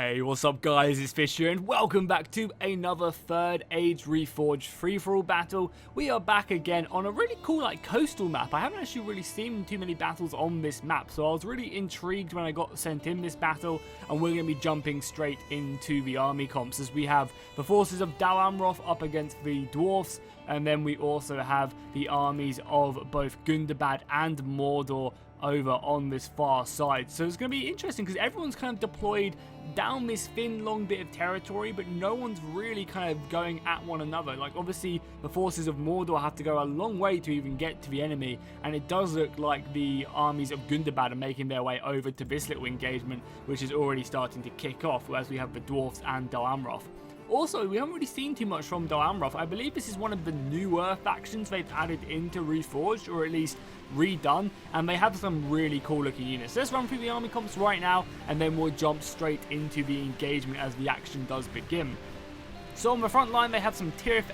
Hey, what's up guys, it's Fish here and welcome back to another Third Age Reforged free-for-all battle. We are back again on a really cool coastal map. I haven't actually really seen too many battles on this map, so I was really intrigued when I got sent in this battle, and we're going to be jumping straight into the army comps as we have the forces of Dol Amroth up against the dwarfs, and then we also have the armies of both Gundabad and Mordor over on this far side. So it's going to be interesting because everyone's kind of deployed down this thin long bit of territory, but no one's really kind of going at one another. Like, obviously the forces of Mordor have to go a long way to even get to the enemy, and it does look like the armies of Gundabad are making their way over to this little engagement, which is already starting to kick off, whereas we have the dwarfs and Dol Amroth. Also, we haven't really seen too much from Dol Amroth. I believe this is one of the newer factions they've added into Reforged, or at least redone, and they have some really cool looking units. So let's run through the army comps right now, and then we'll jump straight into the engagement as the action does begin. So on the front line, they have some Tirith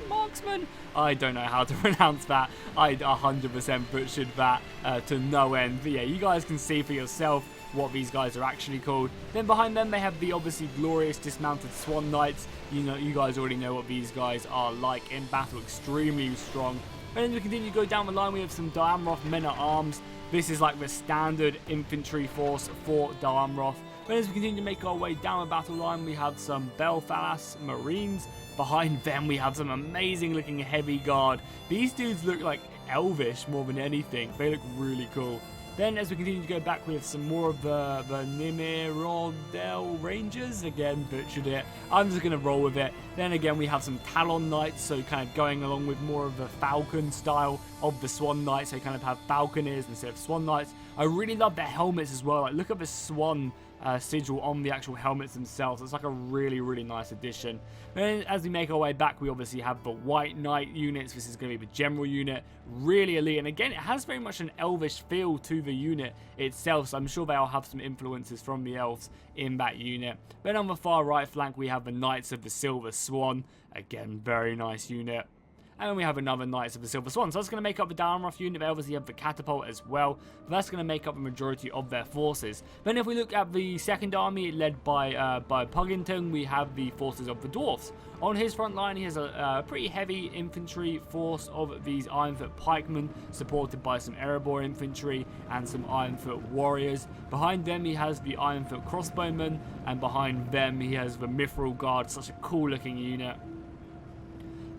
marksmen. I don't know how to pronounce that. I 100% butchered that to no end. But yeah, you guys can see for yourself what these guys are actually called. Then behind them, they have the obviously glorious dismounted Swan Knights. You guys already know what these guys are like in battle. Extremely strong. And then we continue to go down the line. We have some Dol Amroth men-at-arms. This is like the standard infantry force for Dol Amroth. But as we continue to make our way down the battle line, we have some Belfalas Marines. Behind them, we have some amazing looking heavy guard. These dudes look like elvish more than anything. They look really cool. Then as we continue to go back, we have some more of the Nimerodel Rangers. Again, butchered it. I'm just going to roll with it. Then again, we have some Talon Knights, so kind of going along with more of the Falcon style of the Swan Knights. They kind of have Falconers instead of Swan Knights. I really love their helmets as well. Like, look at the Swan sigil on the actual helmets themselves. It's like a really nice addition. And as we make our way back, we obviously have the White Knight units. This is going to be the general unit, really elite, and again it has very much an elvish feel to the unit itself, so I'm sure they'll have some influences from the elves in that unit. Then on the far right flank, we have the Knights of the Silver Swan. Again, very nice unit. And then we have another Knights of the Silver Swan. So that's going to make up the Dol Amroth unit. They obviously have the catapult as well. But that's going to make up the majority of their forces. Then if we look at the second army, led by Puggington, we have the forces of the dwarfs. On his front line, he has a pretty heavy infantry force of these Ironfoot pikemen, supported by some Erebor infantry and some Ironfoot warriors. Behind them, he has the Ironfoot crossbowmen. And behind them, he has the Mithril Guard. Such a cool looking unit.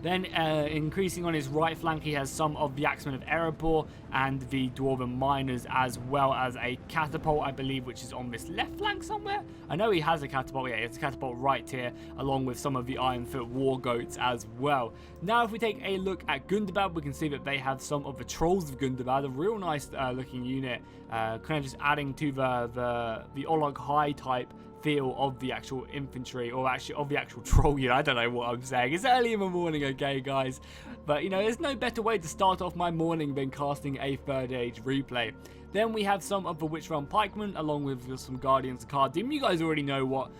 Then, increasing on his right flank, he has some of the Axemen of Erebor and the Dwarven Miners, as well as a catapult, I believe, which is on this left flank somewhere. I know he has a catapult. Yeah, it's a catapult right here, along with some of the Ironfoot War Goats as well. Now, if we take a look at Gundabad, we can see that they have some of the Trolls of Gundabad, a real nice looking unit, kind of just adding to the Olog High type feel of the actual infantry, or actually of the actual troll unit. I don't know what I'm saying. It's early in the morning, okay guys, but you know, there's no better way to start off my morning than casting a Third Age replay. Then we have some of the Witch-Realm pikemen, along with some Guardians of Cardim. You guys already know what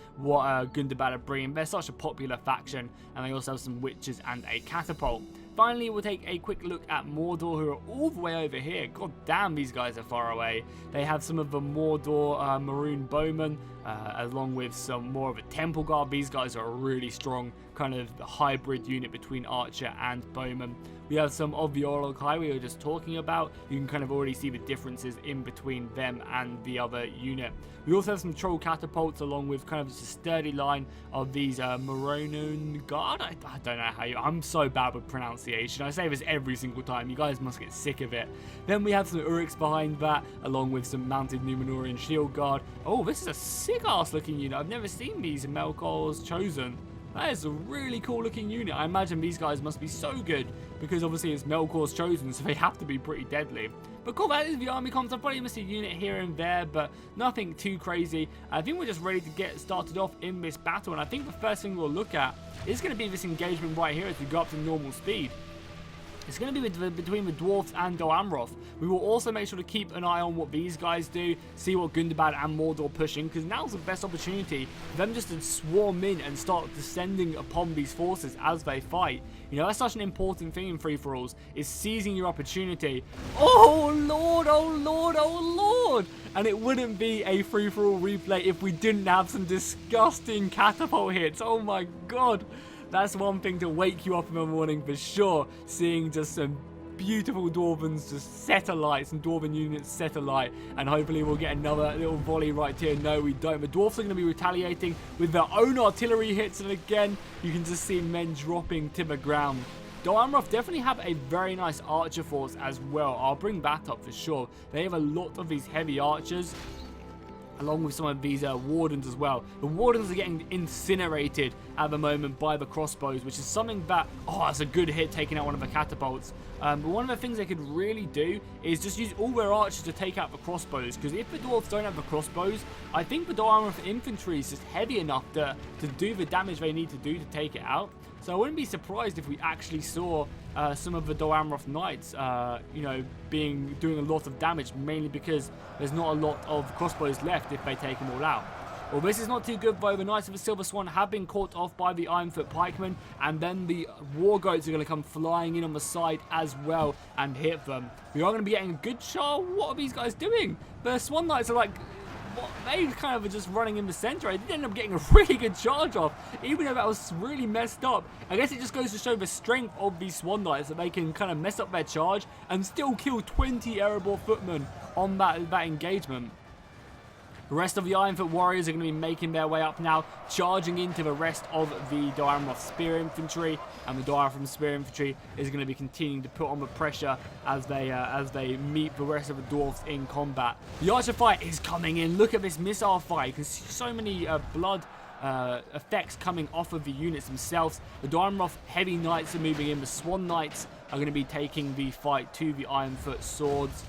Gundabad are bringing. They're such a popular faction, and they also have some witches and a catapult. Finally, we'll take a quick look at Mordor, who are all the way over here. God damn, these guys are far away. They have some of the Mordor Maroon Bowmen, along with some more of a Temple Guard. These guys are a really strong kind of hybrid unit between Archer and Bowman. We have some of the Orlog High we were just talking about. You can kind of already see the differences in between them and the other unit. We also have some Troll Catapults, along with kind of just a sturdy line of these Maronon Guard. I don't know how I'm so bad with pronunciation. I say this every single time. You guys must get sick of it. Then we have some Uruks behind that, along with some mounted Numenorian Shield Guard. Oh, this is a sick-ass looking unit. I've never seen these in Melkor's Chosen. That is a really cool looking unit. I imagine these guys must be so good, because obviously it's Melkor's Chosen, so they have to be pretty deadly. But cool, that is the army comps. I've probably missed a unit here and there, but nothing too crazy. I think we're just ready to get started off in this battle, and I think the first thing we'll look at is going to be this engagement right here as we go up to normal speed. It's going to be between the dwarfs and Dol Amroth. We will also make sure to keep an eye on what these guys do, see what Gundabad and Mordor pushing, because now's the best opportunity for them just to swarm in and start descending upon these forces as they fight. You know, that's such an important thing in free-for-alls, is seizing your opportunity. Oh lord, oh lord, oh lord! And it wouldn't be a free-for-all replay if we didn't have some disgusting catapult hits. Oh my god! That's one thing to wake you up in the morning for sure, seeing just some beautiful Dwarvens just set alight, some Dwarven units set alight, and hopefully we'll get another little volley right here. No, we don't. The dwarfs are going to be retaliating with their own artillery hits, and again, you can just see men dropping to the ground. Dol Amroth definitely have a very nice archer force as well. I'll bring that up for sure. They have a lot of these heavy archers, along with some of these wardens as well. The wardens are getting incinerated at the moment by the crossbows, which is something that, oh, that's a good hit taking out one of the catapults. But one of the things they could really do is just use all their archers to take out the crossbows, because if the dwarves don't have the crossbows, I think the Dol Amroth infantry is just heavy enough to do the damage they need to do to take it out. So I wouldn't be surprised if we actually saw some of the Dol Amroth knights, you know, doing a lot of damage, mainly because there's not a lot of crossbows left if they take them all out. Well, this is not too good though. The Knights of the Silver Swan have been caught off by the Ironfoot pikemen, and then the war goats are going to come flying in on the side as well and hit them. We are going to be getting a good charge. What are these guys doing? The Swan Knights are like, what, they kind of are just running in the center. They did end up getting a really good charge off, even though that was really messed up. I guess it just goes to show the strength of these Swan Knights, that they can kind of mess up their charge and still kill 20 Erebor footmen on that engagement. The rest of the Ironfoot warriors are going to be making their way up now, charging into the rest of the Dol Amroth spear infantry, and the Dol Amroth spear infantry is going to be continuing to put on the pressure as they meet the rest of the dwarfs in combat. The archer fight is coming in. Look at this missile fight. You can see so many blood effects coming off of the units themselves. The Dol Amroth heavy knights are moving in. The Swan Knights are going to be taking the fight to the Ironfoot swords.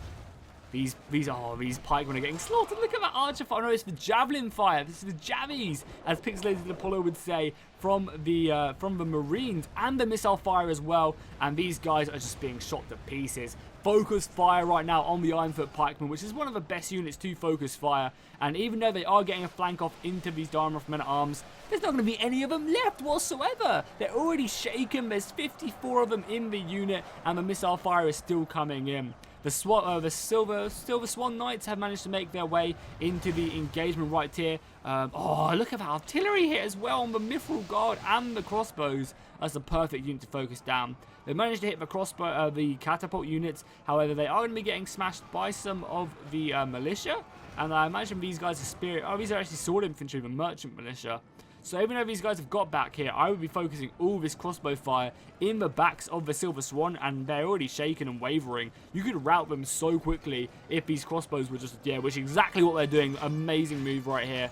These pikemen are getting slaughtered. Look at that archer fire. No, it's the javelin fire. This is the javies, as Pixelated Apollo would say, from the Marines, and the missile fire as well. And these guys are just being shot to pieces. Focus fire right now on the Ironfoot pikemen, which is one of the best units to focus fire. And even though they are getting a flank off into these Dol Amroth men-at-arms, there's not going to be any of them left whatsoever. They're already shaken. There's 54 of them in the unit, and the missile fire is still coming in. The Silver Swan Knights have managed to make their way into the engagement right here. Oh, look at that artillery hit as well on the Mithril Guard and the crossbows. That's the perfect unit to focus down. They managed to hit the catapult units. However, they are going to be getting smashed by some of the militia. And I imagine these guys are these are actually sword infantry, the merchant militia. So even though these guys have got back here, I would be focusing all this crossbow fire in the backs of the Silver Swan, and they're already shaken and wavering. You could rout them so quickly if these crossbows were just, yeah, which is exactly what they're doing. Amazing move right here.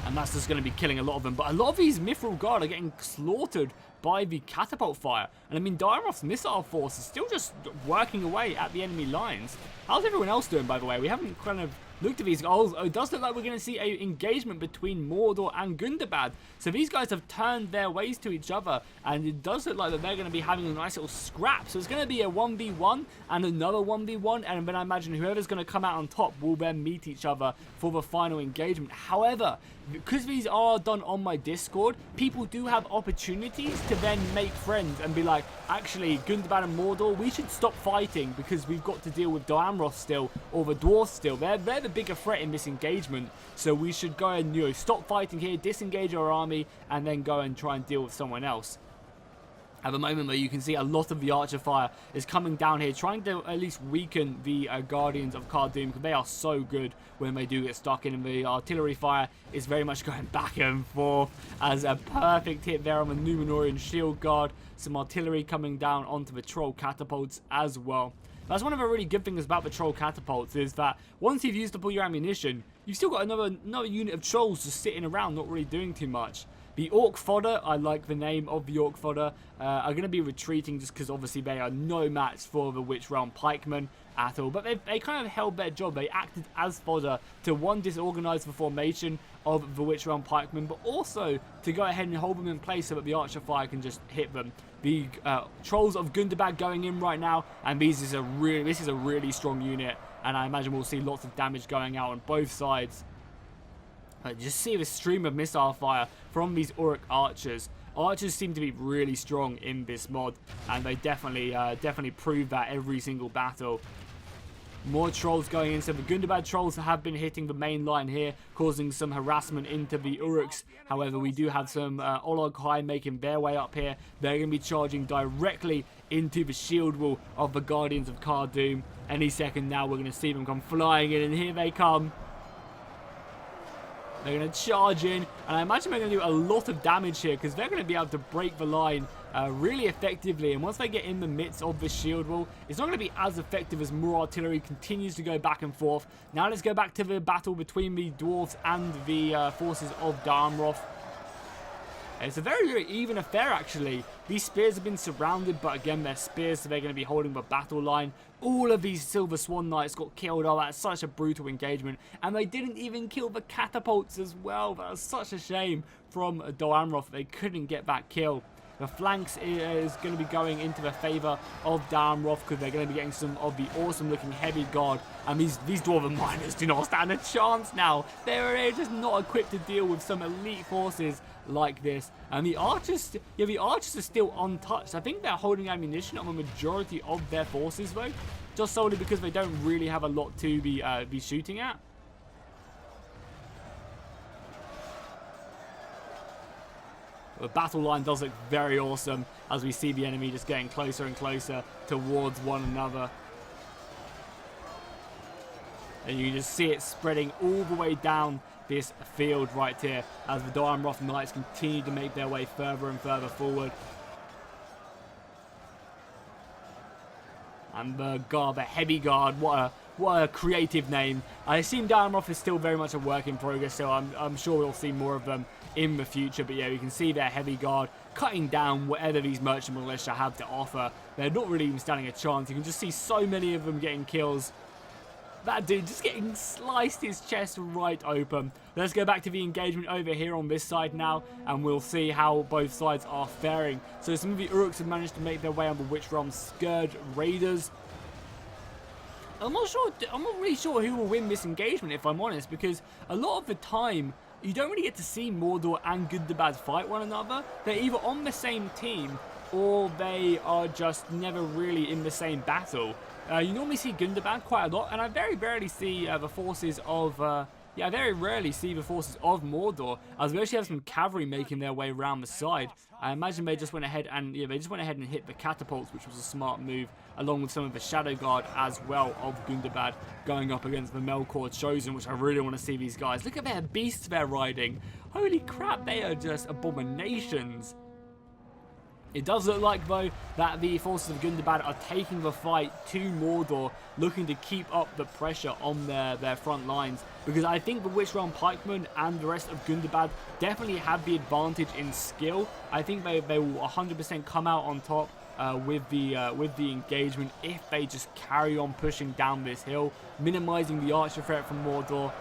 And that's just going to be killing a lot of them. But a lot of these Mithril Guard are getting slaughtered by the catapult fire. And I mean, Dol Amroth's missile force is still just working away at the enemy lines. How's everyone else doing, by the way? We haven't kind of looked at these. Oh, it does look like we're going to see an engagement between Mordor and Gundabad. So these guys have turned their ways to each other, and it does look like that they're going to be having a nice little scrap. So it's going to be a 1v1 and another 1v1, and then I imagine whoever's going to come out on top will then meet each other for the final engagement. However, because these are done on my Discord, people do have opportunities to then make friends and be like, actually, Gundabad and Mordor, we should stop fighting because we've got to deal with Dol Amroth still, or the dwarfs still. They're the bigger threat in this engagement, so we should go and, you know, stop fighting here, disengage our army, and then go and try and deal with someone else. At the moment, though, you can see a lot of the archer fire is coming down here, trying to at least weaken the Guardians of Khadum, because they are so good when they do get stuck in. And the artillery fire is very much going back and forth, as a perfect hit there on the Númenórean shield guard. Some artillery coming down onto the troll catapults as well. That's one of the really good things about the troll catapults, is that once you've used up all your ammunition, you've still got another unit of trolls just sitting around, not really doing too much. The Orc Fodder, I like the name of the Orc Fodder, are going to be retreating just because obviously they are no match for the Witch Realm pikemen, at all. But they kind of held their job. They acted as fodder to, one, disorganize the formation of the Witch Realm pikemen, but also to go ahead and hold them in place so that the archer fire can just hit them. The trolls of Gundabad going in right now, and this is a really strong unit, and I imagine we'll see lots of damage going out on both sides. Just see the stream of missile fire from these Uruk archers. Archers seem to be really strong in this mod, and they definitely prove that every single battle. More trolls going in, so the Gundabad trolls have been hitting the main line here, causing some harassment into the Uruks. However, we do have some Olog High making their way up here. They're going to be charging directly into the shield wall of the Guardians of Khadum. Any second now, we're going to see them come flying in, and here they come. They're going to charge in, and I imagine they're going to do a lot of damage here because they're going to be able to break the line really effectively. And once they get in the midst of this shield wall, it's not going to be as effective as more artillery continues to go back and forth. Now let's go back to the battle between the dwarves and the forces of Dol Amroth. It's a very, very even affair, actually. These spears have been surrounded, but again, they're spears, so they're going to be holding the battle line. All of these Silver Swan Knights got killed. Oh, that's such a brutal engagement. And they didn't even kill the catapults as well. That was such a shame from Dol Amroth. They couldn't get that kill. The flanks is going to be going into the favour of Dol Amroth because they're going to be getting some of the awesome-looking heavy guard. And these Dwarven miners do not stand a chance now. They're just not equipped to deal with some elite forces like this. And the archers, yeah, the archers are still untouched. I think they're holding ammunition on the majority of their forces, though, just solely because they don't really have a lot to be shooting at. The battle line does look very awesome as we see the enemy just getting closer and closer towards one another. And you can just see it spreading all the way down this field right here as the Dol Amroth Knights continue to make their way further and further forward. And the guard, the heavy guard, what a creative name. I assume Dol Amroth is still very much a work in progress, so I'm sure we'll see more of them in the future. But yeah, you can see their heavy guard cutting down whatever these merchant militia have to offer. They're not really even standing a chance. You can just see so many of them getting kills. That dude just getting sliced his chest right open. Let's go back to the engagement over here on this side now, and we'll see how both sides are faring. So some of the Uruks have managed to make their way on the Witch Realm Scourge Raiders. I'm not really sure who will win this engagement, if I'm honest, because a lot of the time you don't really get to see Mordor and Gundabad fight one another. They're either on the same team or they are just never really in the same battle. You normally see Gundabad quite a lot, and I very rarely see the forces of I very rarely see the forces of Mordor, as we actually have some cavalry making their way around the side. I imagine they just went ahead and hit the catapults, which was a smart move, along with some of the Shadow Guard as well of Gundabad going up against the Melkor Chosen, which I really want to see these guys. Look at their beasts they're riding. Holy crap, they are just abominations. It does look like, though, that the forces of Gundabad are taking the fight to Mordor, looking to keep up the pressure on their front lines, because I think the Witch Realm pikemen and the rest of Gundabad definitely have the advantage in skill. I think they will 100% come out on top with the engagement if they just carry on pushing down this hill, minimizing the archer threat from Mordor.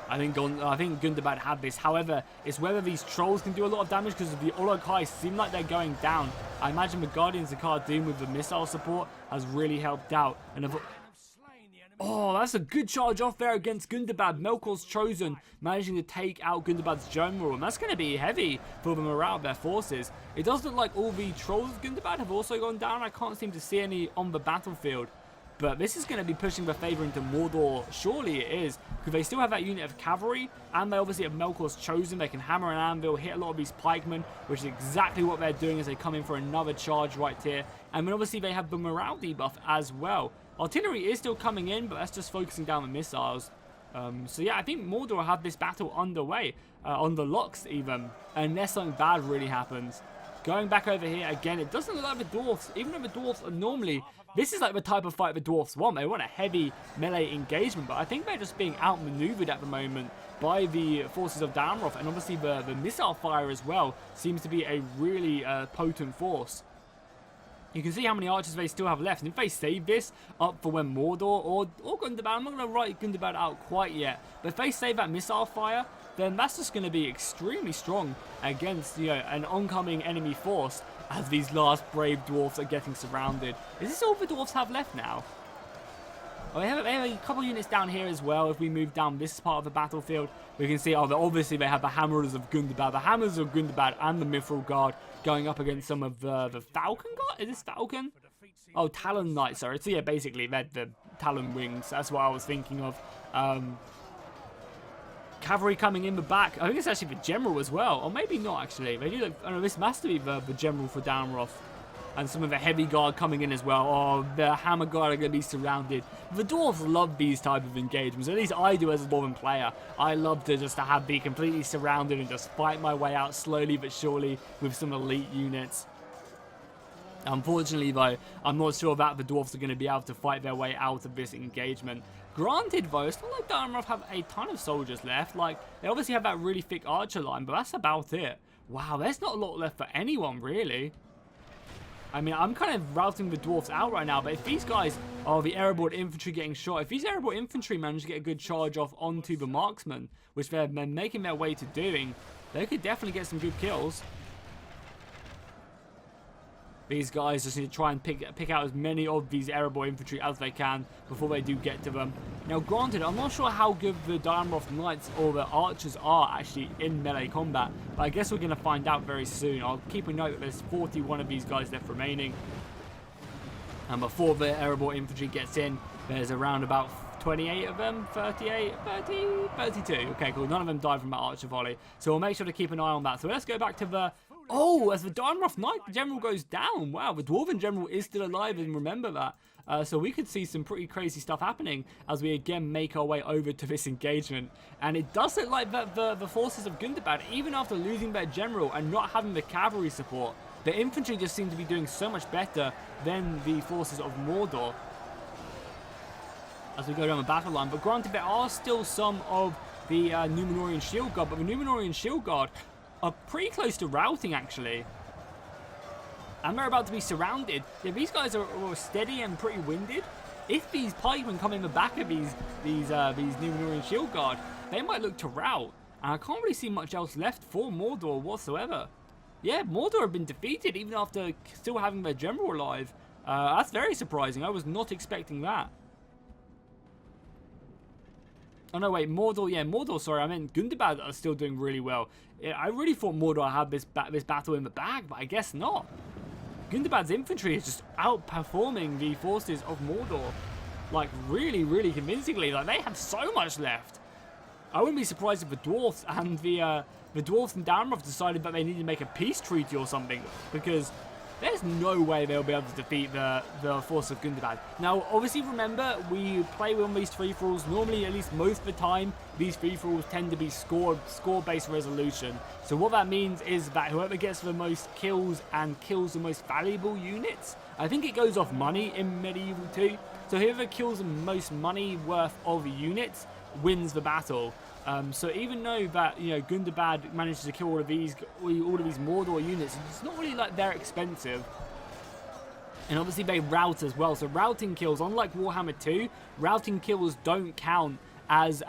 I think Gundabad had this. However, it's whether these trolls can do a lot of damage because the Olog High seem like they're going down. I imagine the Guardians of Khadum with the missile support has really helped out. And oh, that's a good charge off there against Gundabad. Melkor's Chosen managing to take out Gundabad's general, and that's going to be heavy for the morale of their forces. It does look like all the trolls of Gundabad have also gone down. I can't seem to see any on the battlefield. But this is going to be pushing the favour into Mordor. Surely it is, because they still have that unit of cavalry, and they obviously have Melkor's Chosen. They can hammer and anvil, hit a lot of these pikemen, which is exactly what they're doing as they come in for another charge right here. And then obviously they have the morale debuff as well. Artillery is still coming in, but that's just focusing down the missiles. So yeah, I think Mordor have this battle underway, on the locks even, unless something bad really happens. Going back over here, again, it doesn't look like the dwarfs, even though the dwarfs are normally, this is like the type of fight the dwarfs want. They want a heavy melee engagement, but I think they're just being outmaneuvered at the moment by the forces of Dol Amroth, and obviously the missile fire as well seems to be a really potent force. You can see how many archers they still have left. And if they save this up for when Mordor or Gundabad, I'm not going to write Gundabad out quite yet, but if they save that missile fire, then that's just going to be extremely strong against, you know, an oncoming enemy force as these last brave dwarfs are getting surrounded. Is this all the dwarfs have left now? Oh, they have a couple units down here as well. If we move down this part of the battlefield, we can see, oh, obviously they have the Hammers of Gundabad. The Hammers of Gundabad and the Mithril Guard going up against some of the Falcon Guard? Is this Falcon? Oh, Talon Knights, sorry. So yeah, basically they're the Talon Wings. That's what I was thinking of. Cavalry coming in the back. I think it's actually the General as well. Or maybe not, actually. They do look, oh, no, this must be the General for Dol Amroth. And some of the heavy guard coming in as well. Oh, the hammer guard are going to be surrounded. The dwarves love these type of engagements. At least I do as a dwarven player. I love to just be completely surrounded and just fight my way out slowly but surely with some elite units. Unfortunately, though, I'm not sure that the dwarves are going to be able to fight their way out of this engagement. Granted, though, it's not like Dol Amroth have a ton of soldiers left. Like, they obviously have that really thick archer line, but that's about it. Wow, there's not a lot left for anyone, really. I mean, I'm kind of routing the dwarfs out right now, but if these guys are the airborne infantry getting shot, if these airborne infantry manage to get a good charge off onto the marksmen, which they're making their way to doing, they could definitely get some good kills. These guys just need to try and pick out as many of these airborne infantry as they can before they do get to them. Now, granted, I'm not sure how good the Dol Amroth Knights or the archers are actually in melee combat, but I guess we're going to find out very soon. I'll keep a note that there's 41 of these guys left remaining. And before the airborne infantry gets in, there's around about 28 of them, 38, 30, 32. Okay, cool. None of them died from that archer volley. So we'll make sure to keep an eye on that. So let's go back to the... Oh, as the Dol Amroth Knight General goes down. Wow, the Dwarven General is still alive, and remember that. So we could see some pretty crazy stuff happening as we again make our way over to this engagement. And it does look like that the forces of Gundabad, even after losing their General and not having the cavalry support, the infantry just seem to be doing so much better than the forces of Mordor as we go down the battle line. But granted, there are still some of the Númenórean Shield Guard, but the Númenórean Shield Guard are pretty close to routing, actually. And they're about to be surrounded. Yeah, these guys are steady and pretty winded. If these pikemen come in the back of these Númenórean Shield Guard, they might look to rout. And I can't really see much else left for Mordor whatsoever. Yeah, Mordor have been defeated even after still having their general alive. That's very surprising. I was not expecting that. Oh no, wait, Mordor, yeah, Mordor, sorry, I meant Gundabad are still doing really well. Yeah, I really thought Mordor had this battle in the bag, but I guess not. Gundabad's infantry is just outperforming the forces of Mordor. Like, really, really convincingly. Like, they have so much left. I wouldn't be surprised if the dwarfs and the dwarfs and Dol Amroth decided that they need to make a peace treaty or something, because there's no way they'll be able to defeat the force of Gundabad. Now, obviously, remember, we play on these free-for-alls. Normally, at least most of the time, these free-for-alls tend to be score-based resolution. So what that means is that whoever gets the most kills and kills the most valuable units, I think it goes off money in Medieval 2. So whoever kills the most money worth of units wins the battle. So even though that, you know, Gundabad manages to kill all of these Mordor units, it's not really like they're expensive. And obviously they rout as well. So routing kills, unlike Warhammer 2, routing kills don't count as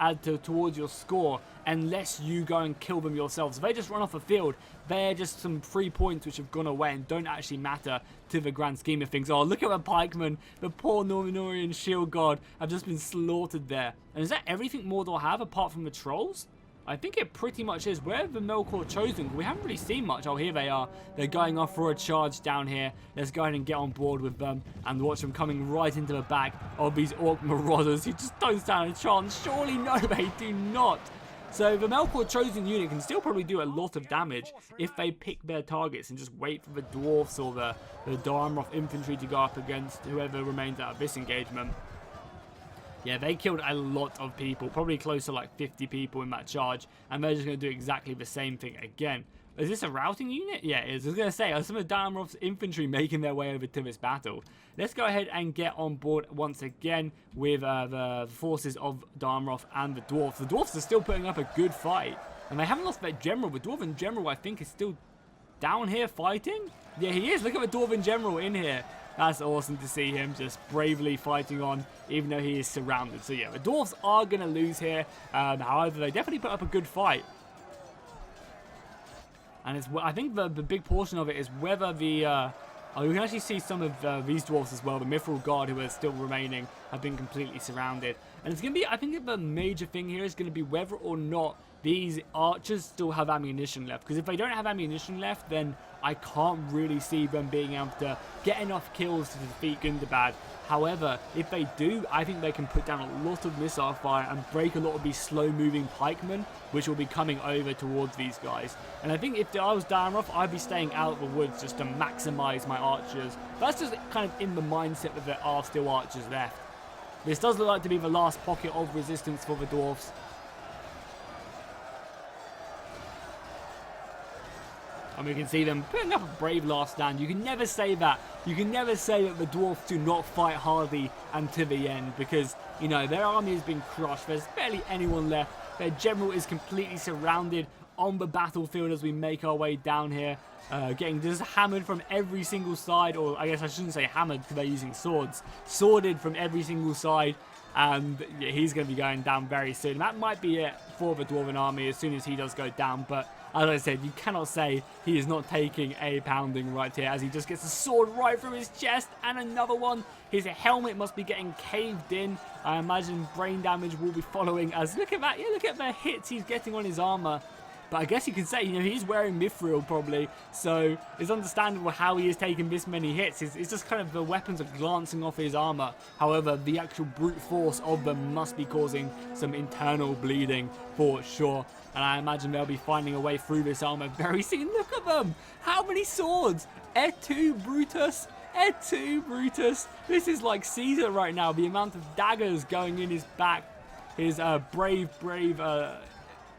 towards your score unless you go and kill them yourself. So they just run off the field. They're just some free points which have gone away and don't actually matter to the grand scheme of things. Oh, look at the pikemen. The poor Númenórean Shield Guard have just been slaughtered there. And is that everything Mordor have apart from the trolls? I think it pretty much is. Where have the Melkor chosen? We haven't really seen much. Oh, here they are. They're going off for a charge down here. Let's go ahead and get on board with them and watch them coming right into the back of these orc marauders who just don't stand a chance. Surely no, they do not. So the Melkor chosen unit can still probably do a lot of damage if they pick their targets and just wait for the dwarfs or the Dol Amroth infantry to go up against whoever remains out of this engagement. Yeah, they killed a lot of people, probably close to like 50 people in that charge, and they're just going to do exactly the same thing again. Is this a routing unit? Yeah, it is. I was going to say, are some of Dol Amroth's infantry making their way over to this battle? Let's go ahead and get on board once again with the forces of Dol Amroth and the dwarfs. The dwarfs are still putting up a good fight, and they haven't lost their general. The dwarven general, I think, is still down here fighting? Yeah, he is. Look at the Dwarven General in here. That's awesome to see him just bravely fighting on, even though he is surrounded. So yeah, the dwarfs are going to lose here. However, they definitely put up a good fight. And it's, I think the big portion of it is whether the... we can actually see some of these dwarfs as well. The Mithril Guard, who are still remaining, have been completely surrounded. And it's going to be, I think the major thing here is going to be whether or not these archers still have ammunition left. Because if they don't have ammunition left, then I can't really see them being able to get enough kills to defeat Gundabad. However, if they do, I think they can put down a lot of missile fire and break a lot of these slow-moving pikemen, which will be coming over towards these guys. And I think if I was Dol Amroth, I'd be staying out of the woods just to maximize my archers. That's just kind of in the mindset that there are still archers left. This does look like to be the last pocket of resistance for the dwarfs. And we can see them putting up a brave last stand. You can never say that. You can never say that the dwarfs do not fight hardly and to the end, because, you know, their army has been crushed. There's barely anyone left. Their general is completely surrounded on the battlefield as we make our way down here. Getting just hammered from every single side, or I guess I shouldn't say hammered because they're using swords. Sworded from every single side. And yeah, he's going to be going down very soon. That might be it for the Dwarven army as soon as he does go down. But as I said, you cannot say he is not taking a pounding right here, as he just gets a sword right through his chest. And another one. His helmet must be getting caved in. I imagine brain damage will be following, as look at that. Yeah, look at the hits he's getting on his armor. But I guess you can say, you know, he's wearing mithril probably, so it's understandable how he is taking this many hits. It's just kind of the weapons are glancing off his armor. However, the actual brute force of them must be causing some internal bleeding for sure. And I imagine they'll be finding a way through this armor very soon. Look at them! How many swords? Et Brutus! Et Brutus! This is like Caesar right now. The amount of daggers going in his back. His brave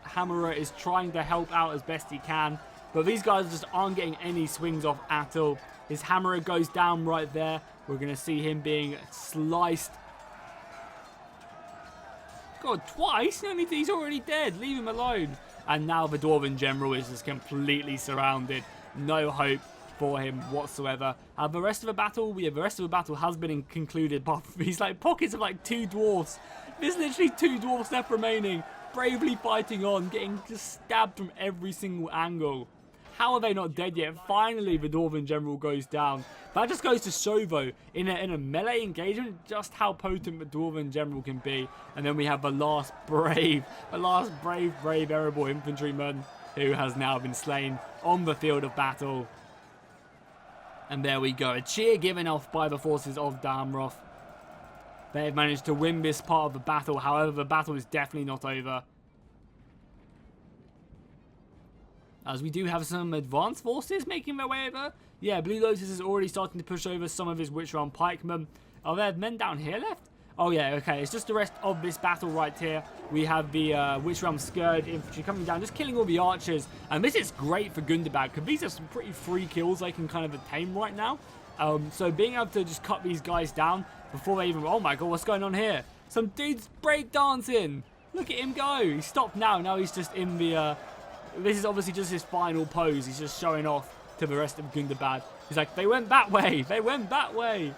hammerer is trying to help out as best he can, but these guys just aren't getting any swings off at all. His hammerer goes down right there. We're going to see him being sliced. God, twice? I mean, he's already dead. Leave him alone. And now the Dwarven General is just completely surrounded. No hope for him whatsoever. The rest of the battle, the rest of the battle has been concluded, but he's like pockets of like 2 dwarfs. There's literally 2 dwarfs left remaining. Bravely fighting on, getting just stabbed from every single angle. How are they not dead yet? Finally, the Dwarven General goes down. That just goes to show, though, in a melee engagement, just how potent the Dwarven General can be. And then we have the last brave Erebor infantryman who has now been slain on the field of battle. And there we go. A cheer given off by the forces of Dol Amroth. They've managed to win this part of the battle. However, the battle is definitely not over, as we do have some advanced forces making their way over. Yeah, Blue Lotus is already starting to push over some of his Witch Realm pikemen. Are there men down here left? Oh yeah, okay. It's just the rest of this battle right here. We have the Witch Realm Scourge infantry coming down, just killing all the archers. And this is great for Gundabad, because these are some pretty free kills they can kind of attain right now. So being able to just cut these guys down before they even... Oh my god, what's going on here? Some dude's breakdancing. Look at him go. He stopped now. Now he's just in the... This is obviously just his final pose. He's just showing off to the rest of Gundabad. He's like, they went that way. They went that way.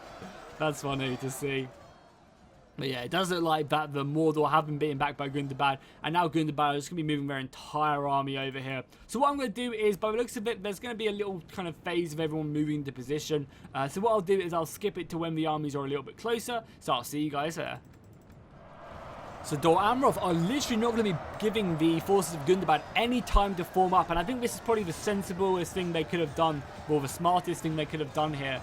That's funny to see. But yeah, it does look like that the Mordor have been beaten back by Gundabad, and now Gundabad is going to be moving their entire army over here. So what I'm going to do is, by the looks of it, there's going to be a little kind of phase of everyone moving into position. So what I'll do is I'll skip it to when the armies are a little bit closer. So I'll see you guys there. So Dol Amroth are literally not going to be giving the forces of Gundabad any time to form up, and I think this is probably the sensiblest thing they could have done, or the smartest thing they could have done here,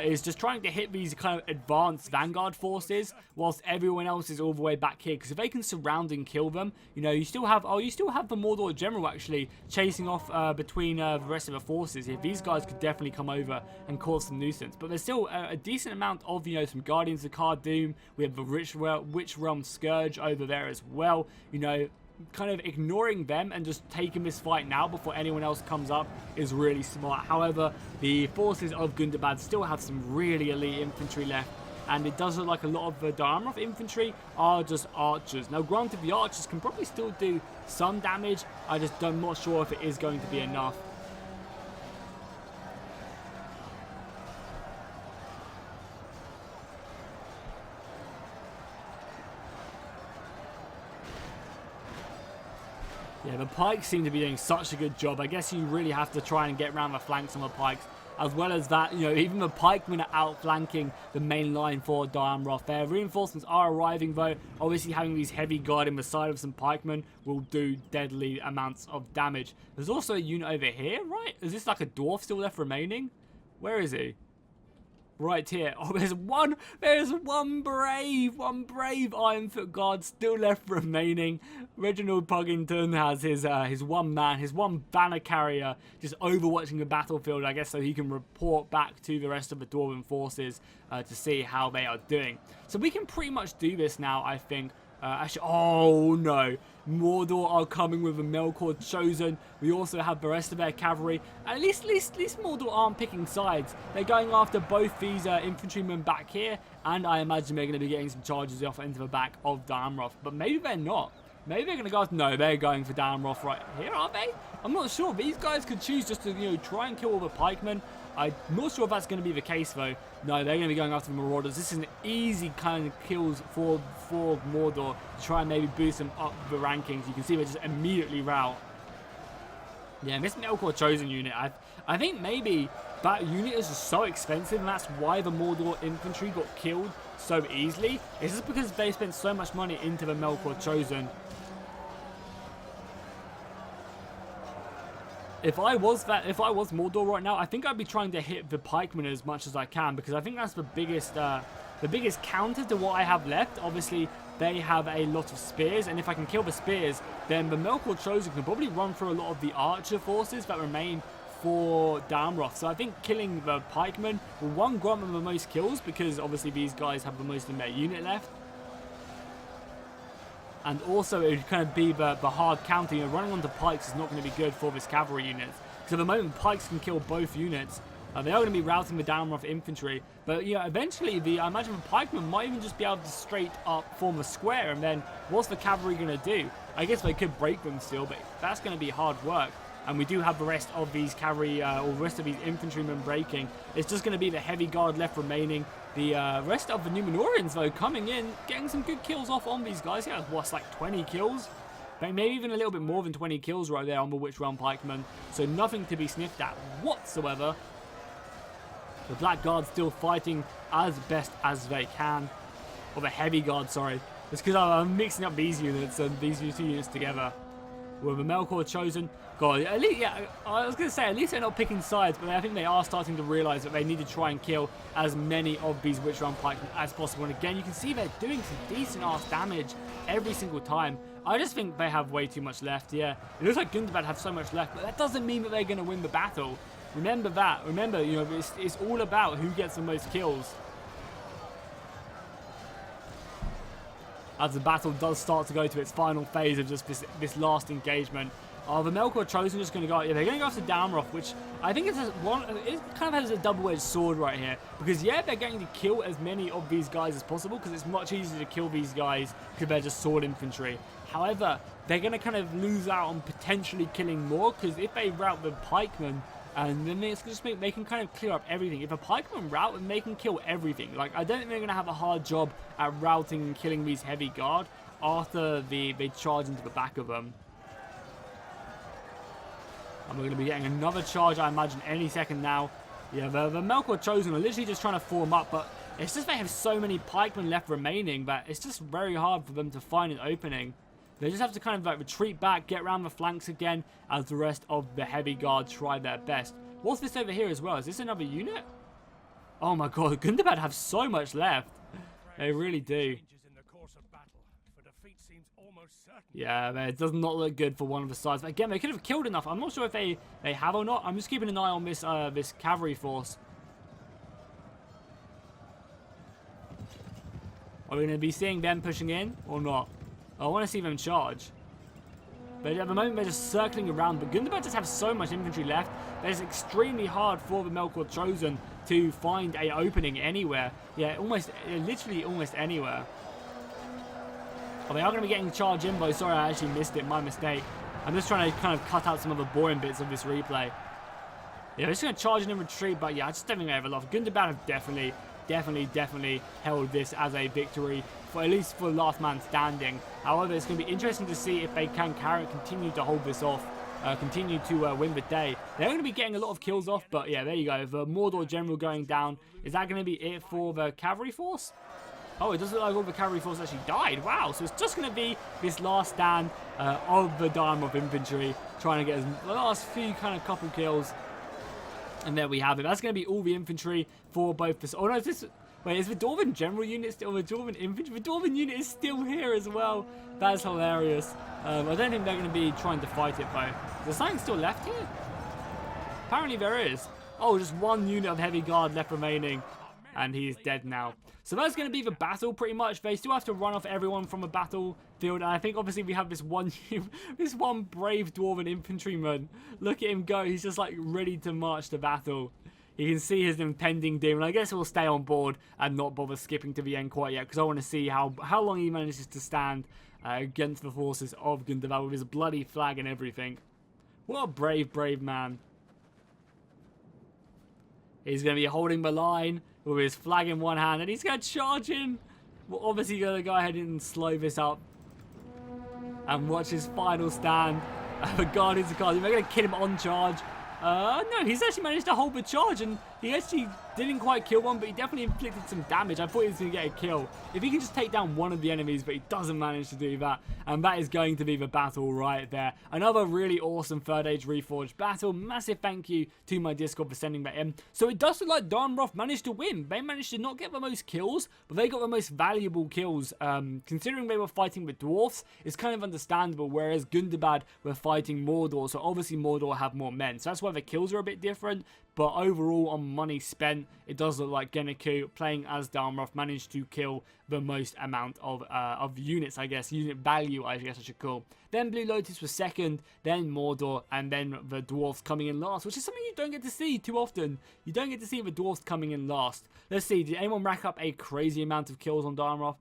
is just trying to hit these kind of advanced vanguard forces whilst everyone else is all the way back here. Because if they can surround and kill them, you know, you still have the Mordor General actually chasing off between the rest of the forces. If these guys could definitely come over and cause some nuisance, but there's still a decent amount of, you know, some Guardians of Khadum. We have the Witch Realm Scourge over there as well. You know, kind of ignoring them and just taking this fight now before anyone else comes up is really smart. However, the forces of Gundabad still have some really elite infantry left, and it does look like a lot of the Dol Amroth infantry are just archers. Now granted, the archers can probably still do some damage. I'm not sure if it is going to be enough. Yeah, the pikes seem to be doing such a good job. I guess you really have to try and get around the flanks on the pikes. As well as that, you know, even the pikemen are outflanking the main line for Dol Amroth. Their reinforcements are arriving though. Obviously having these heavy guarding the side of some pikemen will do deadly amounts of damage. There's also a unit over here, right? Is this like a dwarf still left remaining? Where is he? Right here. Oh, there's one brave Ironfoot guard still left remaining. Reginald Puggington has his one man, his one banner carrier, just overwatching the battlefield, I guess, so he can report back to the rest of the Dwarven forces to see how they are doing. So we can pretty much do this now, I think. Actually, oh no, Mordor are coming with a Melkor Chosen. We also have the rest of their cavalry. At least Mordor aren't picking sides. They're going after both these infantrymen back here, and I imagine they're going to be getting some charges off into the back of Dol Amroth. But maybe they're not. Maybe they're going to go after... No, they're going for Dol Amroth right here, are they? I'm not sure. These guys could choose just to, you know, try and kill all the pikemen. I'm not sure if that's going to be the case, though. No, they're going to be going after the Marauders. This is an easy kind of kills for Mordor to try and maybe boost them up the rankings. You can see they just immediately rout. Yeah, this Melkor Chosen unit, I think maybe that unit is just so expensive, and that's why the Mordor infantry got killed so easily. It's just because they spent so much money into the Melkor Chosen. If I was Mordor right now, I think I'd be trying to hit the pikemen as much as I can, because I think that's the biggest counter to what I have left. Obviously, they have a lot of spears, and if I can kill the spears, then the Melkor Chosen can probably run through a lot of the archer forces that remain for Dol Amroth. So I think killing the pikemen will grant them the most kills, because obviously these guys have the most in their unit left. And also, it would kind of be the hard counter. You know, running onto pikes is not going to be good for this cavalry unit. Because at the moment, pikes can kill both units. They are going to be routing the Dol Amroth infantry. But, you know, eventually, I imagine the pikemen might even just be able to straight up form a square. And then, what's the cavalry going to do? I guess they could break them still, but that's going to be hard work. And we do have the rest of these cavalry, or the rest of these infantrymen breaking. It's just going to be the heavy guard left remaining. The rest of the Numenorians, though, coming in, getting some good kills off on these guys. Yeah, what's like 20 kills? Maybe even a little bit more than 20 kills right there on the Witch Realm pikemen. So nothing to be sniffed at whatsoever. The Black Guard still fighting as best as they can. Or the Heavy Guard, sorry. It's because I'm mixing up these units and these two units together. With the Melkor Chosen. God, at least, yeah, I was going to say, at least they're not picking sides, but I think they are starting to realise that they need to try and kill as many of these Witch Realm pikemen as possible. And again, you can see they're doing some decent-ass damage every single time. I just think they have way too much left, yeah. It looks like Gundabad have so much left, but that doesn't mean that they're going to win the battle. Remember that. Remember, you know, it's all about who gets the most kills. As the battle does start to go to its final phase of just this last engagement. The Melkor Chosen just going to go. Yeah, they're going to go after Dol Amroth, which I think it kind of has a double-edged sword right here. Because yeah, they're going to kill as many of these guys as possible, because it's much easier to kill these guys because they're just sword infantry. However, they're going to kind of lose out on potentially killing more, because if they rout the pikemen, and then it's just they can kind of clear up everything. If a pikeman rout, then they can kill everything. Like, I don't think they're going to have a hard job at routing and killing these heavy guard after they charge into the back of them. And we're going to be getting another charge, I imagine, any second now. Yeah, the Melkor Chosen are literally just trying to form up, but it's just they have so many pikemen left remaining that it's just very hard for them to find an opening. They just have to kind of like retreat back, get around the flanks again, as the rest of the heavy guard try their best. What's this over here as well? Is this another unit? Oh my god, Gundabad have so much left. They really do. Yeah, it does not look good for one of the sides. But again, they could have killed enough. I'm not sure if they have or not. I'm just keeping an eye on this cavalry force. Are we going to be seeing them pushing in or not? I want to see them charge. But at the moment, they're just circling around. But Gundabad just have so much infantry left that it's extremely hard for the Melkor Chosen to find a opening anywhere. Yeah, literally almost anywhere. Oh, they are going to be getting charge info. Sorry, I actually missed it. My mistake. I'm just trying to kind of cut out some of the boring bits of this replay. Yeah, they're just going to charge in and retreat. But yeah, I just don't think they have a lot. Gundabad have definitely definitely held this as a victory, for at least for last man standing. However, it's going to be interesting to see if they can continue to hold this off, continue to win the day. They're going to be getting a lot of kills off, but yeah, there you go. The Mordor general going down. Is that going to be it for the cavalry force? Oh, it doesn't look like all the cavalry force actually died. Wow, so it's just going to be this last stand of the Dol Amroth infantry, trying to get the last few kind of couple kills. And there we have it. That's going to be all the infantry for both this. Oh no, is this... Wait, is the Dwarven general unit still... The Dwarven infantry... The Dwarven unit is still here as well. That's hilarious. I don't think they're going to be trying to fight it, though. Is there something still left here? Apparently there is. Oh, just one unit of heavy guard left remaining. And he's dead now. So that's going to be the battle, pretty much. They still have to run off everyone from a battlefield. And I think, obviously, we have this one brave Dwarven infantryman. Look at him go. He's just, like, ready to march to battle. You can see his impending doom. And I guess we'll stay on board and not bother skipping to the end quite yet, because I want to see how long he manages to stand against the forces of Gundabad with his bloody flag and everything. What a brave man. He's going to be holding the line with his flag in one hand, and he's going to charge in. We're obviously going to go ahead and slow this up and watch his final stand. The Guardians of Cards, we're going to kill him on charge. No, he's actually managed to hold the charge, and he actually didn't quite kill one, but he definitely inflicted some damage. I thought he was going to get a kill. If he can just take down one of the enemies, but he doesn't manage to do that, and that is going to be the battle right there. Another really awesome Third Age Reforged battle. Massive thank you to my Discord for sending that in. So it does look like Dol Amroth managed to win. They managed to not get the most kills, but they got the most valuable kills. Considering they were fighting the dwarfs, it's kind of understandable, whereas Gundabad were fighting Mordor, so obviously Mordor have more men. So that's why the kills are a bit different. But overall, on money spent, it does look like Genniku, playing as Dol Amroth, managed to kill the most amount of units, I guess. Unit value, I guess I should call. Then Blue Lotus was second, then Mordor, and then the Dwarfs coming in last, which is something you don't get to see too often. You don't get to see the Dwarfs coming in last. Let's see, did anyone rack up a crazy amount of kills on Dol Amroth?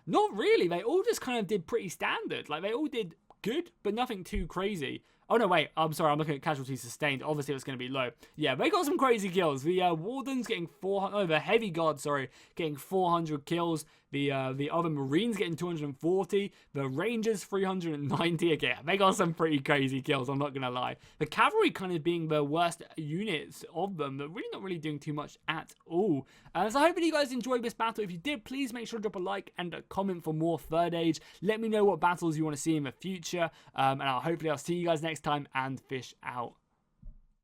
Not really. They all just kind of did pretty standard. Like, they all did good, but nothing too crazy. Oh, no, wait. I'm sorry. I'm looking at casualties sustained. Obviously, it's going to be low. Yeah, they got some crazy kills. The Wardens getting 400... Oh, the Heavy Guard, sorry, getting 400 kills. The other Marines getting 240. The Rangers, 390. Again, they got some pretty crazy kills, I'm not going to lie. The Cavalry kind of being the worst units of them. They're really not really doing too much at all. So I hope that you guys enjoyed this battle. If you did, please make sure to drop a like and a comment for more Third Age. Let me know what battles you want to see in the future. And hopefully I'll see you guys next time, and fish out.